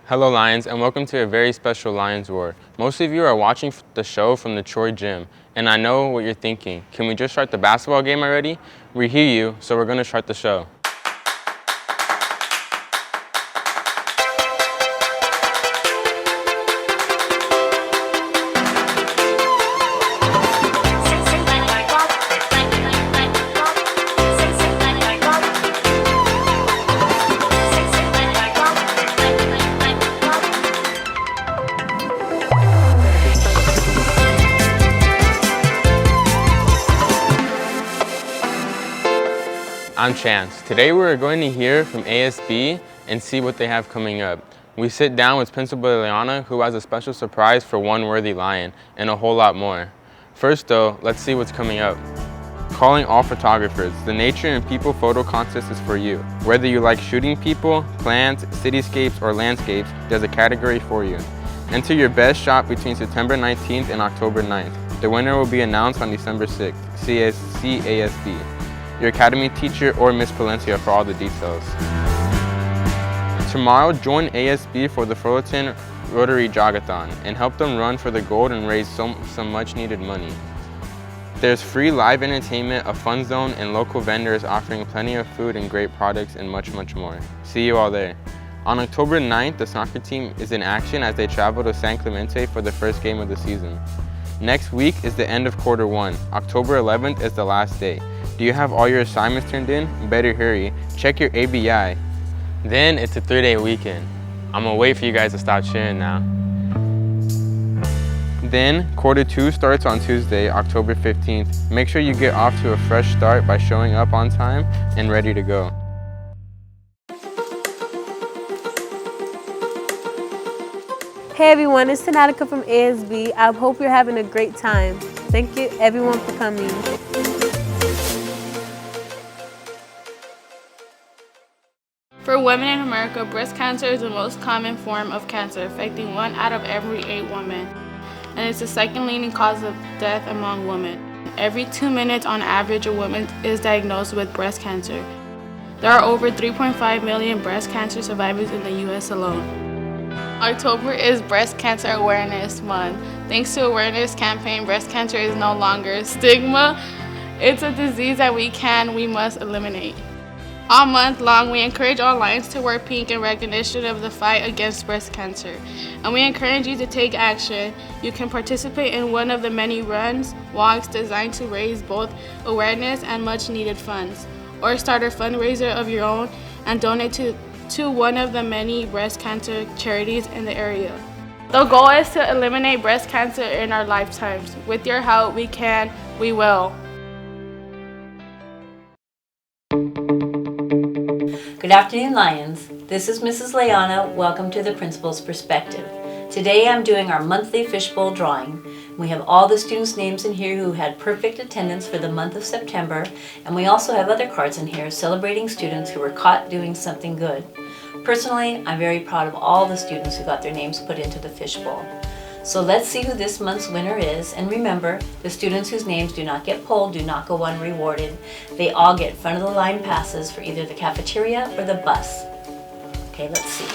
Hello Lions, and welcome to a very special Lions Roar. Most of you are watching the show from the Troy gym, and I know what you're thinking. Can we just start the basketball game already? We hear you, so we're going to start the show. I'm Chance. Today we're going to hear from ASB and see what they have coming up. We sit down with Principal Layana, who has a special surprise for one worthy Lion, and a whole lot more. First though, let's see what's coming up. Calling all photographers. The Nature and People Photo Contest is for you. Whether you like shooting people, plants, cityscapes, or landscapes, there's a category for you. Enter your best shot between September 19th and October 9th. The winner will be announced on December 6th. See ASB. Your academy teacher or Miss Palencia for all the details. Tomorrow, join ASB for the Fullerton Rotary Jogathon and help them run for the gold and raise some much needed money. There's free live entertainment, a fun zone, and local vendors offering plenty of food and great products and much more. See you all there. On October 9th, the soccer team is in action as they travel to San Clemente for the first game of the season. Next week is the end of quarter one. October 11th is the last day. Do you have all your assignments turned in? Better hurry. Check your ABI. Then it's a 3-day weekend. I'm gonna wait for you guys to stop cheering now. Then quarter two starts on Tuesday, October 15th. Make sure you get off to a fresh start by showing up on time and ready to go. Hey everyone, it's Tanatica from ASB. I hope you're having a great time. Thank you everyone for coming. For women in America, breast cancer is the most common form of cancer, affecting 1 out of every 8 women, and it's the second leading cause of death among women. Every 2 minutes on average, a woman is diagnosed with breast cancer. There are over 3.5 million breast cancer survivors in the U.S. alone. October is Breast Cancer Awareness Month. Thanks to awareness campaign, breast cancer is no longer a stigma. It's a disease that we must eliminate. All month long, we encourage all Lions to wear pink in recognition of the fight against breast cancer. And we encourage you to take action. You can participate in one of the many runs, walks designed to raise both awareness and much needed funds. Or start a fundraiser of your own and donate to one of the many breast cancer charities in the area. The goal is to eliminate breast cancer in our lifetimes. With your help, we can, we will. Good afternoon, Lions. This is Mrs. Layana. Welcome to the Principal's Perspective. Today I'm doing our monthly fishbowl drawing. We have all the students' names in here who had perfect attendance for the month of September, and we also have other cards in here celebrating students who were caught doing something good. Personally, I'm very proud of all the students who got their names put into the fishbowl. So let's see who this month's winner is, and remember, the students whose names do not get pulled do not go unrewarded. They all get front of the line passes for either the cafeteria or the bus. Okay, let's see.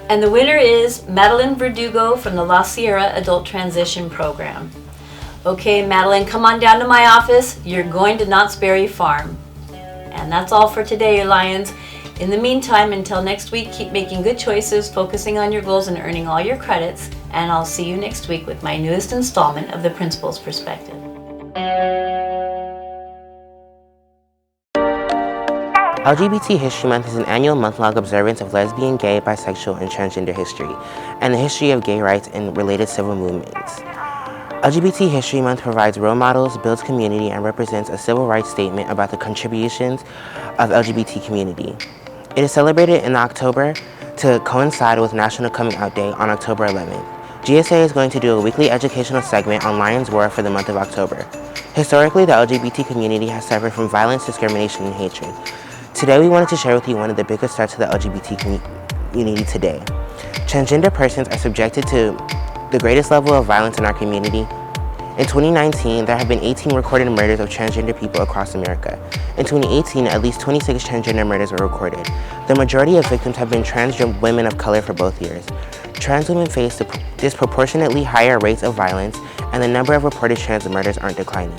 And the winner is Madeline Verdugo from the La Sierra Adult Transition Program. Okay, Madeline, come on down to my office. You're going to Knott's Berry Farm. And that's all for today, Lions. In the meantime, until next week, keep making good choices, focusing on your goals and earning all your credits, and I'll see you next week with my newest installment of the Principal's Perspective. LGBT History Month is an annual month-long observance of lesbian, gay, bisexual, and transgender history, and the history of gay rights and related civil movements. LGBT History Month provides role models, builds community, and represents a civil rights statement about the contributions of LGBT community. It is celebrated in October to coincide with National Coming Out Day on October 11th. GSA is going to do a weekly educational segment on Lions Roar for the month of October. Historically, the LGBT community has suffered from violence, discrimination, and hatred. Today, we wanted to share with you one of the biggest threats to the LGBT community today. Transgender persons are subjected to the greatest level of violence in our community. In 2019, there have been 18 recorded murders of transgender people across America. In 2018, at least 26 transgender murders were recorded. The majority of victims have been trans women of color for both years. Trans women face disproportionately higher rates of violence, and the number of reported trans murders aren't declining.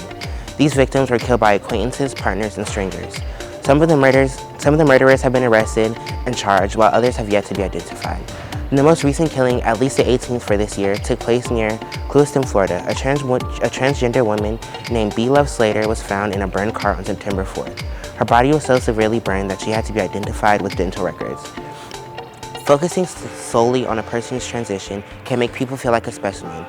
These victims were killed by acquaintances, partners, and strangers. Some of the murderers have been arrested and charged, while others have yet to be identified. The most recent killing, at least the 18th for this year, took place near Clewiston, Florida. A transgender woman named B. Love Slater was found in a burned car on September 4th. Her body was so severely burned that she had to be identified with dental records. Focusing solely on a person's transition can make people feel like a specimen,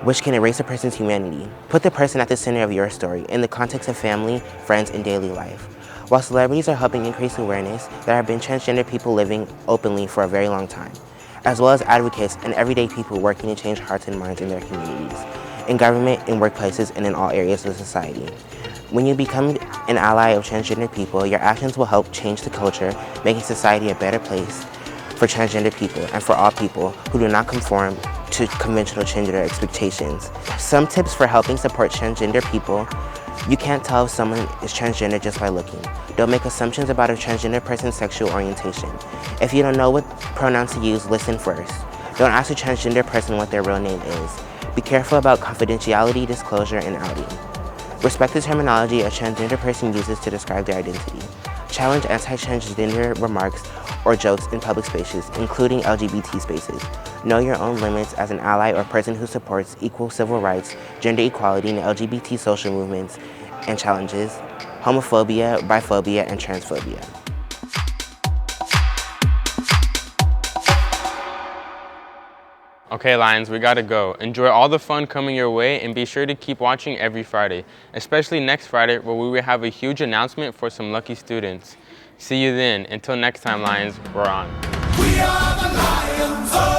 which can erase a person's humanity. Put the person at the center of your story, in the context of family, friends, and daily life. While celebrities are helping increase awareness, there have been transgender people living openly for a very long time, as well as advocates and everyday people working to change hearts and minds in their communities, in government, in workplaces, and in all areas of society. When you become an ally of transgender people, your actions will help change the culture, making society a better place for transgender people and for all people who do not conform to conventional gender expectations. Some tips for helping support transgender people: you can't tell if someone is transgender just by looking. Don't make assumptions about a transgender person's sexual orientation. If you don't know what pronouns to use, listen first. Don't ask a transgender person what their real name is. Be careful about confidentiality, disclosure, and outing. Respect the terminology a transgender person uses to describe their identity. Challenge anti-transgender remarks or jokes in public spaces, including LGBT spaces. Know your own limits as an ally or person who supports equal civil rights, gender equality, and LGBT social movements and challenges homophobia, biphobia, and transphobia. Okay, Lions, we gotta go. Enjoy all the fun coming your way, and be sure to keep watching every Friday, especially next Friday, where we will have a huge announcement for some lucky students. See you then. Until next time, Lions, we're on. We are the Lions.